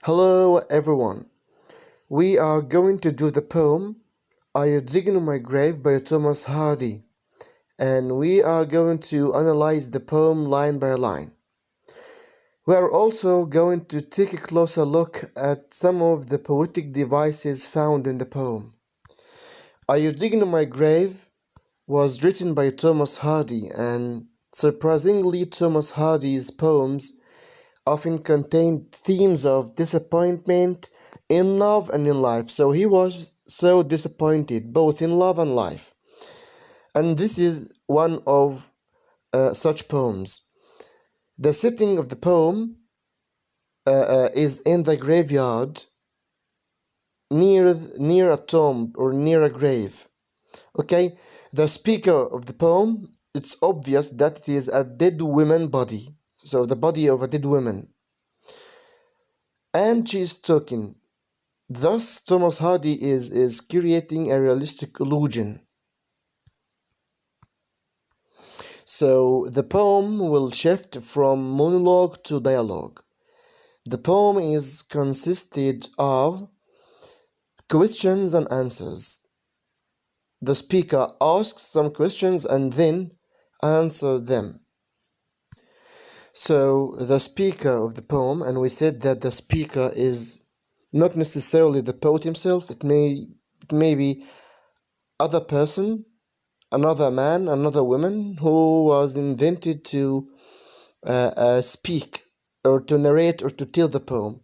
Hello everyone. We are going to do the poem Are You Digging in My Grave by Thomas Hardy, and we are going to analyze the poem line by line. We are also going to take a closer look at some of the poetic devices found in the poem. Are You Digging in My Grave was written by Thomas Hardy, and surprisingly Thomas Hardy's poems often contained themes of disappointment in love and in life. So he was so disappointed both in love and life. And this is one of such poems. The setting of the poem is in the graveyard near a tomb or near a grave. Okay, the speaker of the poem, it's obvious that it is a dead woman body. So the body of a dead woman. And she is talking. Thus, Thomas Hardy is creating a realistic illusion. So, the poem will shift from monologue to dialogue. The poem is consisted of questions and answers. The speaker asks some questions and then answers them. So, the speaker of the poem, and we said that the speaker is not necessarily the poet himself, it may be other person, another man, another woman who was invented to speak or to narrate or to tell the poem.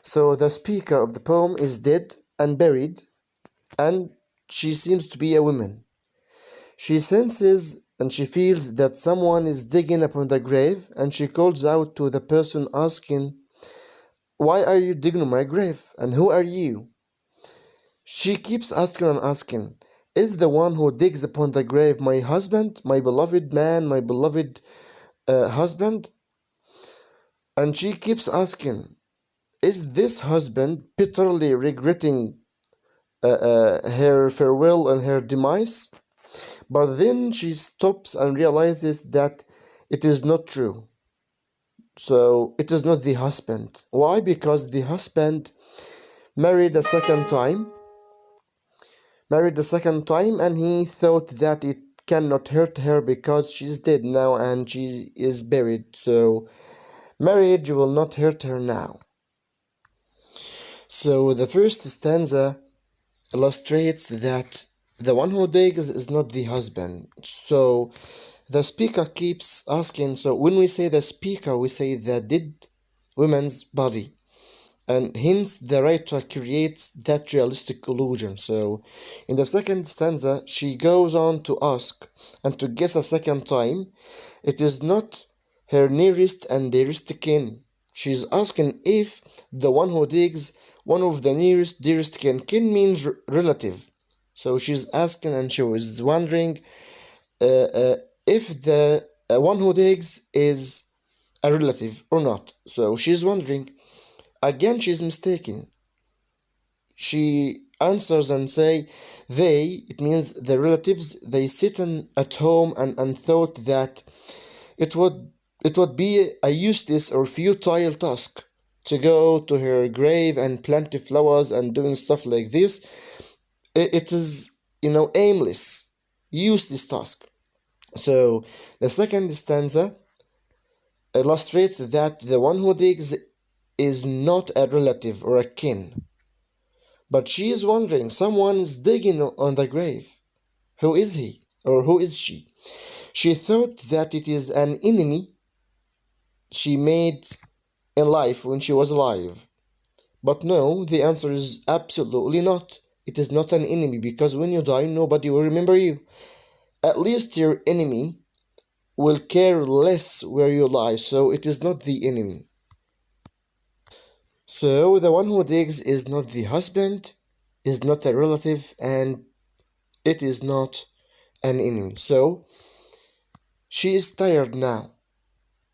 So the speaker of the poem is dead and buried, and she seems to be a woman. She senses and she feels that someone is digging upon the grave, and she calls out to the person asking, "Why are you digging on my grave? And who are you?" She keeps asking and asking, "Is the one who digs upon the grave my husband, my beloved man, my beloved husband?" And she keeps asking, "Is this husband bitterly regretting her farewell and her demise?" But then she stops and realizes that it is not true. So it is not the husband. Why? Because the husband married a second time and he thought that it cannot hurt her because she's dead now and she is buried, so marriage will not hurt her now. So the first stanza illustrates that the one who digs is not the husband. So the speaker keeps asking, so when we say the speaker, we say the dead woman's body, and hence the writer creates that realistic illusion. So in the second stanza she goes on to ask and to guess a second time. It is not her nearest and dearest kin. She's asking if the one who digs one of the nearest dearest kin. Kin means relative. So she's asking and she was wondering if the one who digs is a relative or not. So she's wondering. Again, she's mistaken. She answers and say, they, it means the relatives, they sit at home and thought that it would be a useless or futile task to go to her grave and plant flowers and doing stuff like this. It is, aimless, useless task. So the second stanza illustrates that the one who digs is not a relative or a kin. But she is wondering, someone is digging on the grave. Who is he? Or who is she? She thought that it is an enemy she made in life when she was alive. But no, the answer is absolutely not. It is not an enemy, because when you die, nobody will remember you. At least your enemy will care less where you lie, so it is not the enemy. So the one who digs is not the husband, is not a relative, and it is not an enemy. So she is tired now.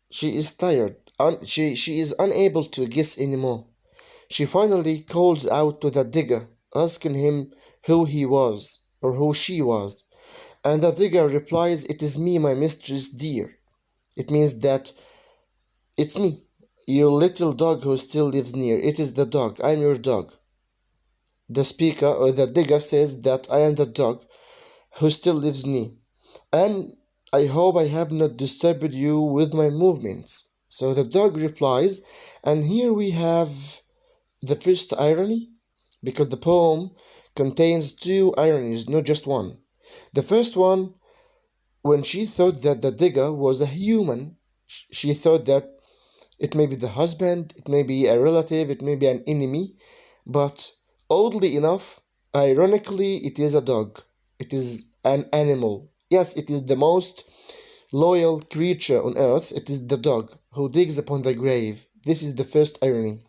She is tired. She is unable to guess anymore. She finally calls out to the digger, asking him who he was or who she was. And the digger replies, "It is me, my mistress dear." It means that it's me. your little dog who still lives near. It is the dog. I'm your dog. The speaker or the digger says that I am the dog who still lives near. And I hope I have not disturbed you with my movements. So the dog replies, and here we have the first irony, because the poem contains two ironies, not just one. The first one, when she thought that the digger was a human, she thought that it may be the husband, it may be a relative, it may be an enemy, but oddly enough, ironically, it is a dog. It is an animal. Yes, it is the most loyal creature on earth. It is the dog who digs upon the grave. This is the first irony.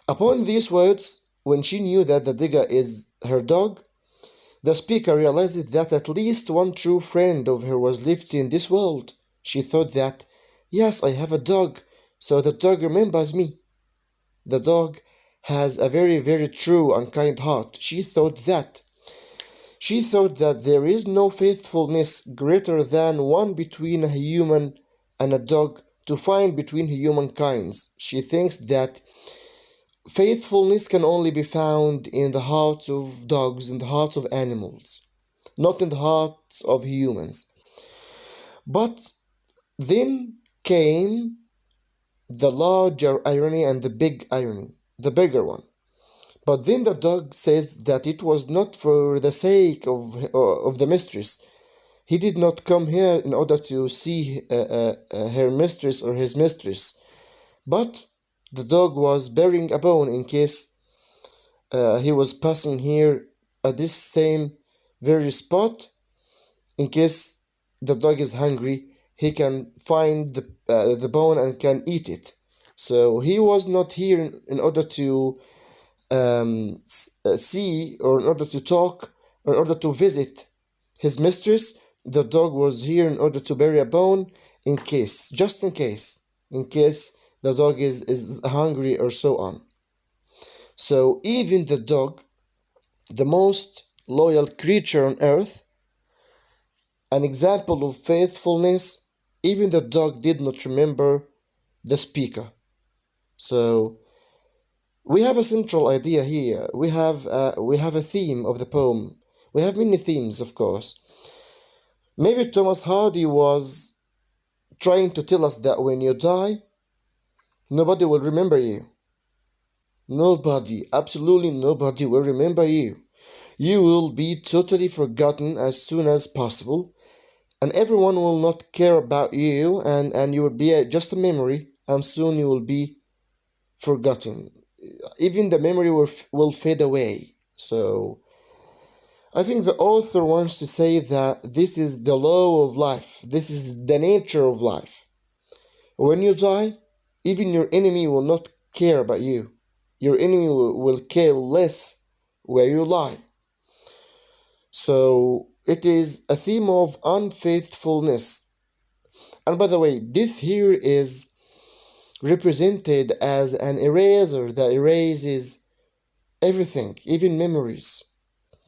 Upon these words, when she knew that the digger is her dog, the speaker realized that at least one true friend of her was left in this world. She thought that, yes, I have a dog, so the dog remembers me. The dog has a very, very true and kind heart. She thought that. She thought that there is no faithfulness greater than one between a human and a dog to find between human kinds. She thinks that faithfulness can only be found in the hearts of dogs, in the hearts of animals, not in the hearts of humans. But then came the larger irony and the big irony, the bigger one. But then the dog says that it was not for the sake of the mistress. He did not come here in order to see her mistress or his mistress, but the dog was bearing a bone in case he was passing here at this same very spot. In case the dog is hungry, he can find the bone and can eat it. So he was not here in order to see, or in order to talk, or in order to visit his mistress. The dog was here in order to bury a bone in case, just in case the dog is hungry or so on. So even the dog, the most loyal creature on earth, an example of faithfulness, even the dog did not remember the speaker. So we have a central idea here. We have a theme of the poem. We have many themes, of course. Maybe Thomas Hardy was trying to tell us that when you die, nobody will remember you. Nobody, absolutely nobody will remember you. You will be totally forgotten as soon as possible, and everyone will not care about you, and you will be just a memory, and soon you will be forgotten. Even the memory will fade away. So I think the author wants to say that this is the law of life. This is the nature of life. When you die, even your enemy will not care about you. Your enemy will care less where you lie. So it is a theme of unfaithfulness. And by the way, death here is represented as an eraser that erases everything, even memories.